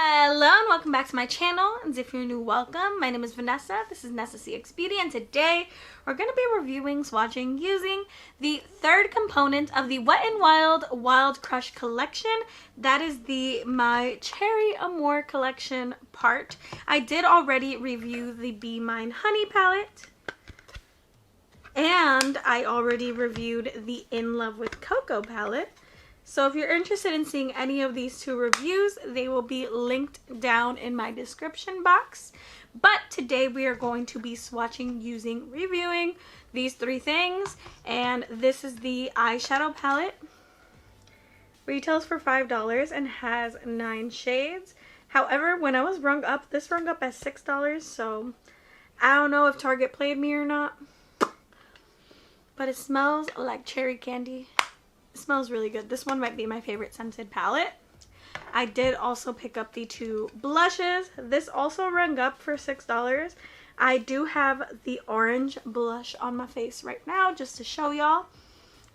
Hello and welcome back to my channel, and if you're new, welcome. My name is Vanessa, this is Nessa C Expedia, and today we're going to be reviewing, swatching, using the third component of the Wet n Wild Wild Crush collection. That is my Cherry Amour collection part. I did already review the Be Mine Honey palette, and I already reviewed the In Love with Cocoa palette. So if you're interested in seeing any of these two reviews, they will be linked down in my description box. But today we are going to be swatching, using, reviewing these three things. And this is the eyeshadow palette. Retails for $5 and has 9 shades. However, when I was rung up, this rung up at $6. So I don't know if Target played me or not. But it smells like cherry candy. Smells really good. This one might be my favorite scented palette. I did also pick up the two blushes. This also rung up for $6. I do have the orange blush on my face right now just to show y'all.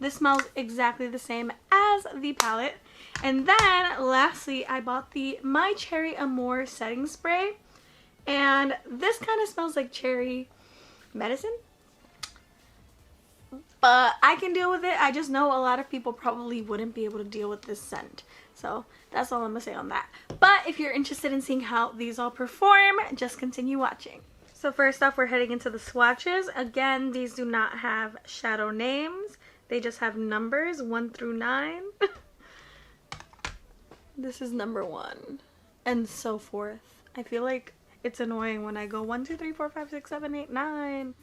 This smells exactly the same as the palette. And then lastly, I bought the My Cherry Amour setting spray, and this kind of smells like cherry medicine. But I can deal with it. I just know a lot of people probably wouldn't be able to deal with this scent. So that's all I'm going to say on that. But if you're interested in seeing how these all perform, just continue watching. So first off, we're heading into the swatches. Again, these do not have shadow names. They just have numbers 1 through 9. This is number 1. And so forth. I feel like it's annoying when I go 1, 2, 3, 4, 5, 6, 7, 8, 9.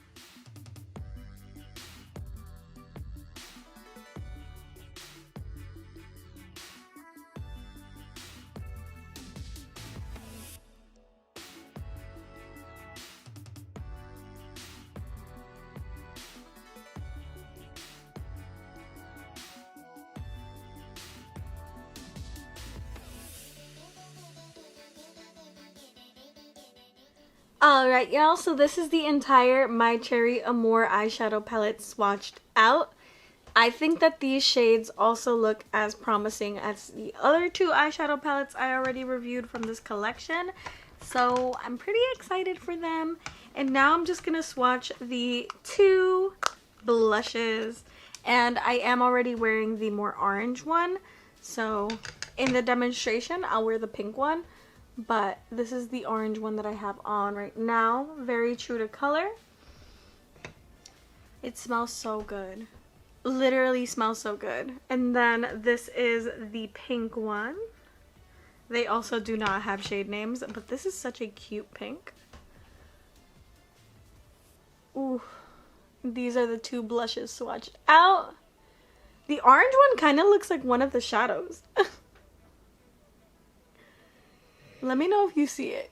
Alright y'all, so this is the entire My Cherry Amour eyeshadow palette swatched out. I think that these shades also look as promising as the other two eyeshadow palettes I already reviewed from this collection. So I'm pretty excited for them. And now I'm just going to swatch the two blushes. And I am already wearing the more orange one. So in the demonstration, I'll wear the pink one. But this is the orange one that I have on right now. Very true to color. It smells so good. Literally smells so good. And then this is the pink one. They also do not have shade names, but this is such a cute pink. Ooh. These are the two blushes swatched out. The orange one kind of looks like one of the shadows. Let me know if you see it.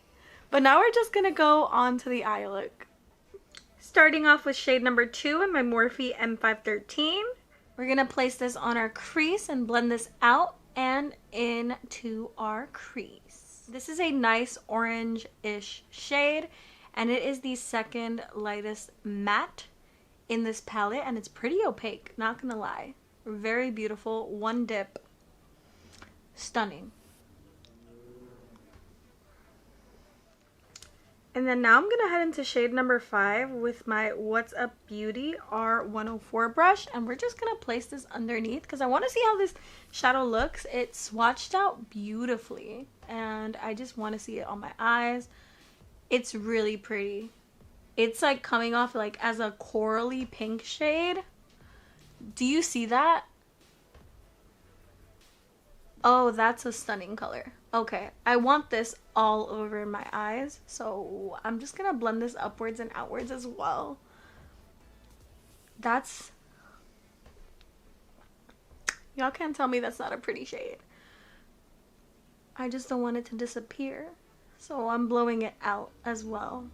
But now we're just going to go on to the eye look. Starting off with shade number 2 in my Morphe M513. We're going to place this on our crease and blend this out and into our crease. This is a nice orange-ish shade, and it is the second lightest matte in this palette, and it's pretty opaque, not going to lie. Very beautiful. One dip. Stunning. And then now I'm going to head into shade number 5 with my What's Up Beauty R104 brush. And we're just going to place this underneath because I want to see how this shadow looks. It's swatched out beautifully. And I just want to see it on my eyes. It's really pretty. It's like coming off like as a corally pink shade. Do you see that? Oh, that's a stunning color. Okay, I want this all over my eyes, so I'm just gonna blend this upwards and outwards as well. Y'all can't tell me that's not a pretty shade. I just don't want it to disappear, so I'm blowing it out as well.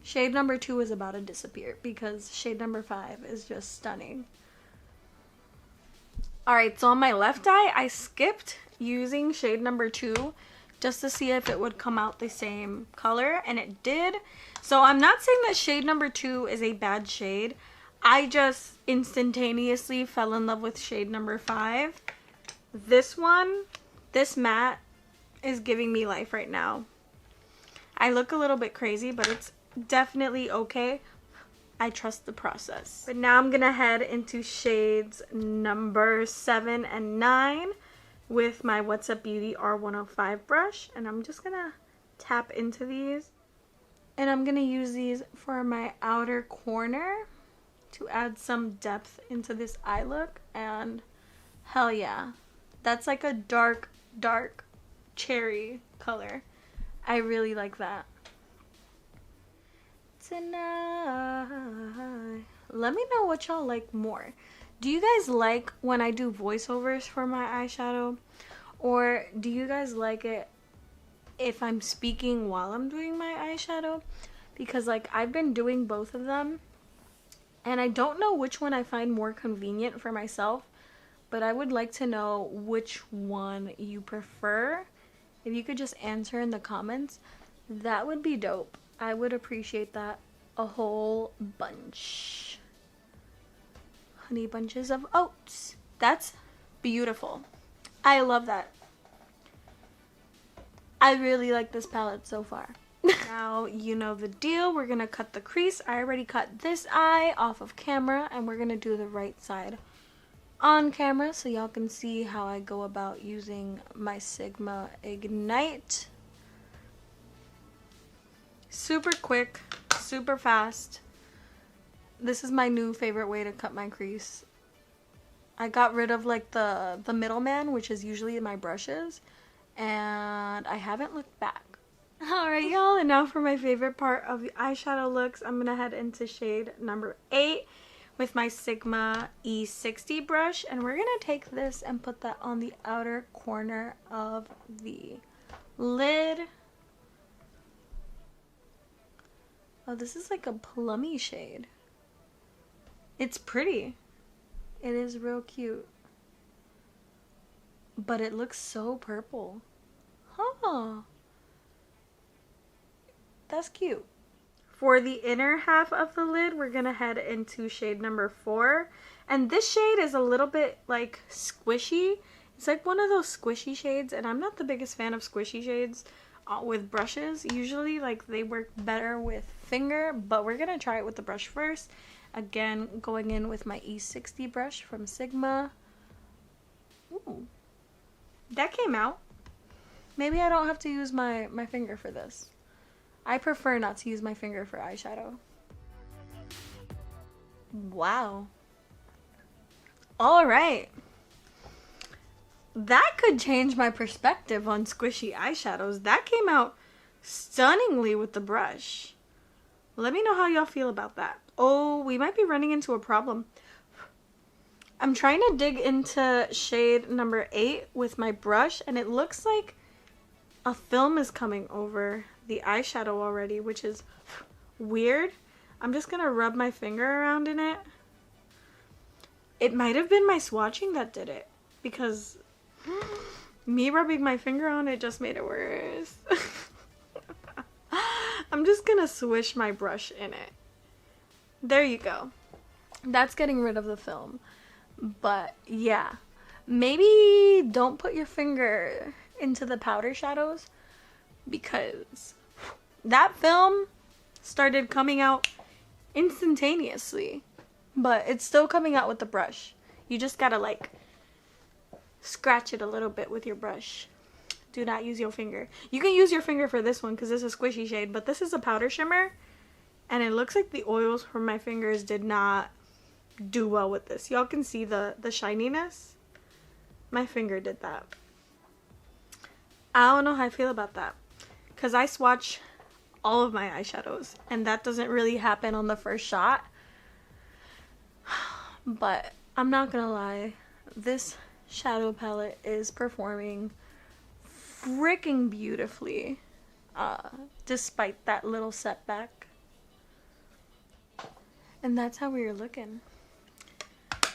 Shade number 2 is about to disappear because shade number 5 is just stunning. Alright, so on my left eye, I skipped using shade number 2 just to see if it would come out the same color, and it did. So I'm not saying that shade number 2 is a bad shade. I just instantaneously fell in love with shade number 5. This one, this matte, is giving me life right now. I look a little bit crazy, but it's definitely okay. I trust the process. But now I'm gonna head into shades number 7 and 9 with my What's Up Beauty R105 brush, and I'm just gonna tap into these, and I'm gonna use these for my outer corner to add some depth into this eye look. And hell yeah, that's like a dark cherry color. I really like that. Tonight, let me know what y'all like more. Do you guys like when I do voiceovers for my eyeshadow, or do you guys like it if I'm speaking while I'm doing my eyeshadow? Because like I've been doing both of them, and I don't know which one I find more convenient for myself, but I would like to know which one you prefer. If you could just answer in the comments, that would be dope. I would appreciate that a whole bunch. Honey bunches of oats. That's beautiful. I love that. I really like this palette so far. Now you know the deal. We're gonna cut the crease. I already cut this eye off of camera, and we're gonna do the right side on camera so y'all can see how I go about using my Sigma Ignite. Super quick, super fast. This is my new favorite way to cut my crease. I got rid of like the middleman, which is usually my brushes, and I haven't looked back. Alright y'all, and now for my favorite part of the eyeshadow looks, I'm gonna head into shade number 8 with my Sigma E60 brush, and we're gonna take this and put that on the outer corner of the lid. Oh, this is like a plummy shade. It's pretty. It is real cute. But it looks so purple. Huh. That's cute. For the inner half of the lid, we're gonna head into shade number 4. And this shade is a little bit like squishy. It's like one of those squishy shades, and I'm not the biggest fan of squishy shades with brushes. Usually like they work better with finger, but we're gonna try it with the brush first. Again, going in with my E60 brush from Sigma. Ooh, that came out. Maybe I don't have to use my finger for this. I prefer not to use my finger for eyeshadow. Wow. All right. That could change my perspective on squishy eyeshadows. That came out stunningly with the brush. Let me know how y'all feel about that. Oh, we might be running into a problem. I'm trying to dig into shade number 8 with my brush, and it looks like a film is coming over the eyeshadow already, which is weird. I'm just gonna rub my finger around in it. It might have been my swatching that did it, because me rubbing my finger on it just made it worse. I'm just gonna swish my brush in it. There you go. That's getting rid of the film. But yeah, maybe don't put your finger into the powder shadows, because that film started coming out instantaneously, but it's still coming out with the brush. You just gotta like scratch it a little bit with your brush. Do not use your finger. You can use your finger for this one because this is a squishy shade, but this is a powder shimmer, and it looks like the oils from my fingers did not do well with this. Y'all can see the shininess. My finger did that. I don't know how I feel about that, because I swatch all of my eyeshadows, and that doesn't really happen on the first shot. But I'm not gonna lie, this shadow palette is performing freaking beautifully, despite that little setback. And that's how we were looking.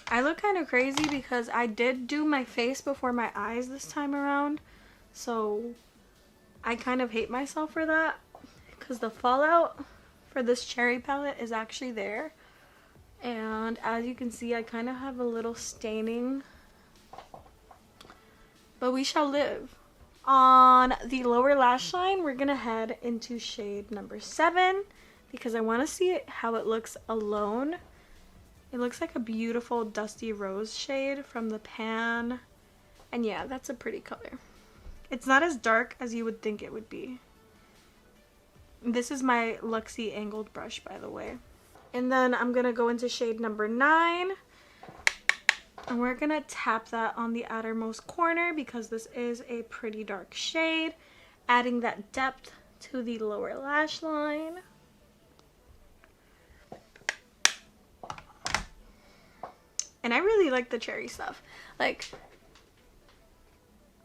I look kind of crazy because I did do my face before my eyes this time around, so I kind of hate myself for that, because the fallout for this cherry palette is actually there. And as you can see, I kind of have a little staining, but we shall live. On the lower lash line, we're gonna head into shade number 7 because I want to see how it looks alone. It looks like a beautiful dusty rose shade from the pan. And yeah, that's a pretty color. It's not as dark as you would think it would be. This is my Luxie angled brush, by the way. And then I'm gonna go into shade number 9. And we're gonna tap that on the outermost corner because this is a pretty dark shade, adding that depth to the lower lash line. And I really like the cherry stuff. Like,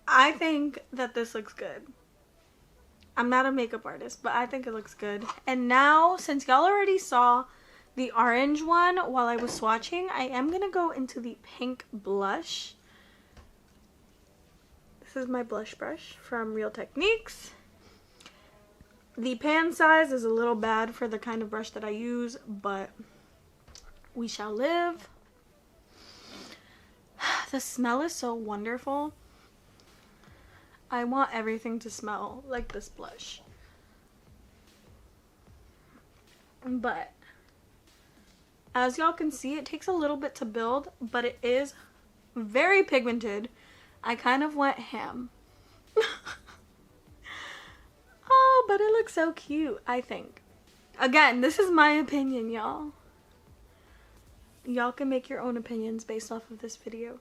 I think that this looks good. I'm not a makeup artist, but I think it looks good. And now, since y'all already saw the orange one while I was swatching, I am going to go into the pink blush. This is my blush brush from Real Techniques. The pan size is a little bad for the kind of brush that I use, but we shall live. The smell is so wonderful. I want everything to smell like this blush. But as y'all can see, it takes a little bit to build, but it is very pigmented. I kind of went ham. Oh, but it looks so cute, I think. Again, this is my opinion, y'all. Y'all can make your own opinions based off of this video.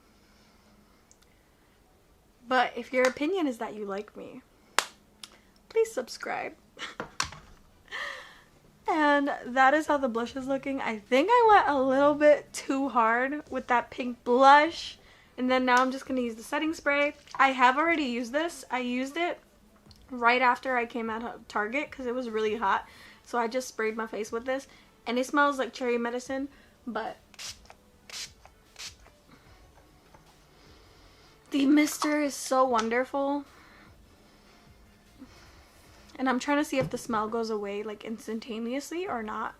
But if your opinion is that you like me, please subscribe. And that is how the blush is looking. I think I went a little bit too hard with that pink blush. And then now I'm just going to use the setting spray. I have already used this. I used it right after I came out of Target because it was really hot. So I just sprayed my face with this. And it smells like cherry medicine. But the mister is so wonderful. And I'm trying to see if the smell goes away like instantaneously or not.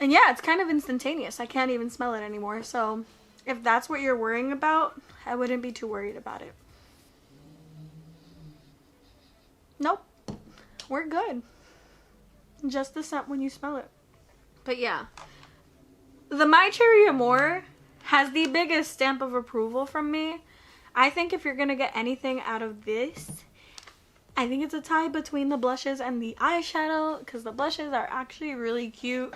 And yeah, it's kind of instantaneous. I can't even smell it anymore. So if that's what you're worrying about, I wouldn't be too worried about it. Nope. We're good. Just the scent when you smell it. But yeah. The My Cherry Amour has the biggest stamp of approval from me. I think if you're going to get anything out of this, I think it's a tie between the blushes and the eyeshadow, because the blushes are actually really cute,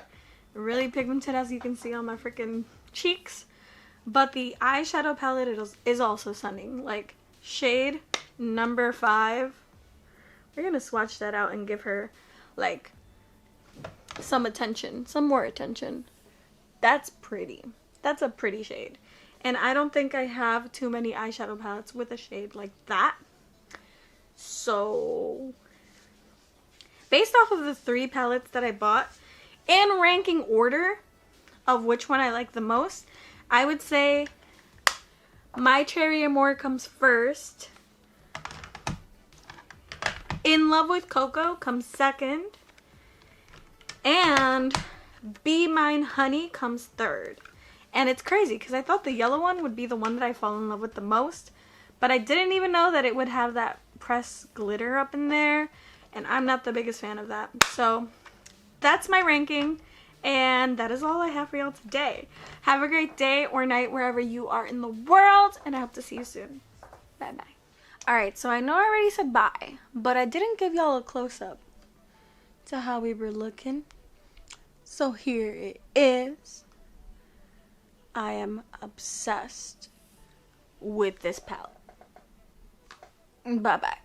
really pigmented as you can see on my freaking cheeks. But the eyeshadow palette is also stunning. Like shade number 5. We're going to swatch that out and give her like some attention, some more attention. That's pretty. That's a pretty shade. And I don't think I have too many eyeshadow palettes with a shade like that. So, based off of the 3 palettes that I bought, in ranking order of which one I like the most, I would say My Cherry Amour comes first. In Love with Cocoa comes second. And Be Mine Honey comes third. And it's crazy because I thought the yellow one would be the one that I fall in love with the most. But I didn't even know that it would have that pressed glitter up in there. And I'm not the biggest fan of that. So that's my ranking. And that is all I have for y'all today. Have a great day or night wherever you are in the world. And I hope to see you soon. Bye bye. Alright, so I know I already said bye. But I didn't give y'all a close-up to how we were looking. So here it is. I am obsessed with this palette. Bye-bye.